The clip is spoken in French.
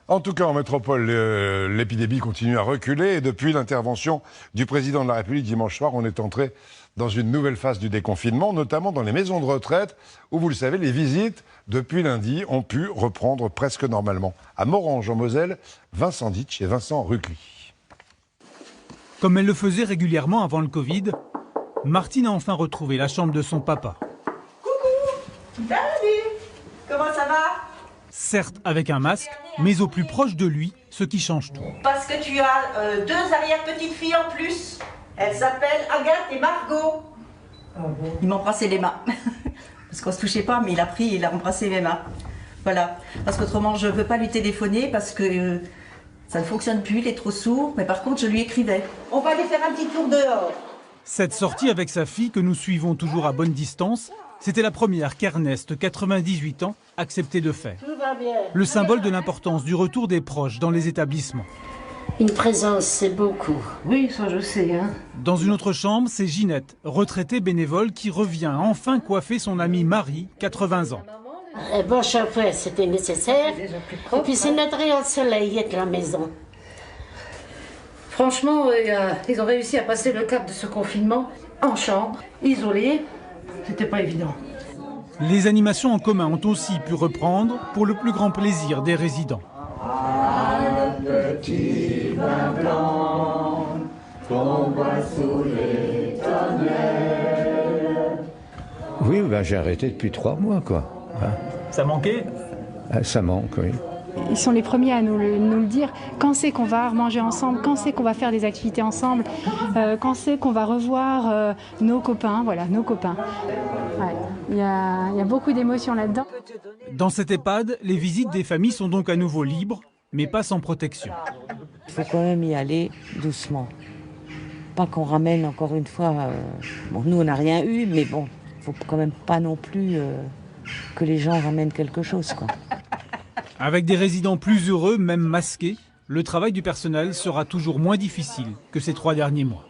En tout cas, en métropole, l'épidémie continue à reculer et depuis l'intervention du président de la République dimanche soir, on est entré dans une nouvelle phase du déconfinement, notamment dans les maisons de retraite où, vous le savez, les visites, depuis lundi, ont pu reprendre presque normalement. À Morhange, en Moselle, Vincent Ditch et Vincent Rucli. Comme elle le faisait régulièrement avant le Covid, Martine a enfin retrouvé la chambre de son papa. Coucou! Salut! Comment ça va? Certes avec un masque, mais au plus proche de lui, ce qui change tout. Parce que tu as deux arrière-petites-filles en plus. Elles s'appellent Agathe et Margot. Il m'a embrassé les mains. Parce qu'on se touchait pas, mais il a embrassé mes mains. Voilà. Parce qu'autrement, je ne veux pas lui téléphoner parce que ça ne fonctionne plus, il est trop sourd. Mais par contre, je lui écrivais. On va aller faire un petit tour dehors. Cette sortie avec sa fille, que nous suivons toujours à bonne distance, c'était la première qu'Ernest, 98 ans, acceptait de faire. Tout va bien. Le symbole de l'importance du retour des proches dans les établissements. Une présence, c'est beaucoup. Oui, ça je sais. Hein. Dans une autre chambre, c'est Ginette, retraitée bénévole, qui revient enfin coiffer son amie Marie, 80 ans. Bon, chaque fois, c'était nécessaire. Et puis c'est notre rayon de soleil à la maison. Franchement, ils ont réussi à passer le cap de ce confinement en chambre, isolés. C'était pas évident. Les animations en commun ont aussi pu reprendre pour le plus grand plaisir des résidents. Un petit vin blanc qu'on boit sous les tonnelles. Oui, ben, j'ai arrêté depuis 3 mois, quoi. Hein? Ça manquait? Ça manque, oui. Ils sont les premiers à nous le dire. Quand c'est qu'on va manger ensemble, quand c'est qu'on va faire des activités ensemble, quand c'est qu'on va revoir nos copains, voilà, nos copains. Ouais. Il y a beaucoup d'émotions là-dedans. Dans cet EHPAD, les visites des familles sont donc à nouveau libres, mais pas sans protection. Il faut quand même y aller doucement. Pas qu'on ramène encore une fois... Bon, nous, on n'a rien eu, mais bon, il faut quand même pas non plus que les gens ramènent quelque chose, quoi. Avec des résidents plus heureux, même masqués, le travail du personnel sera toujours moins difficile que ces 3 derniers mois.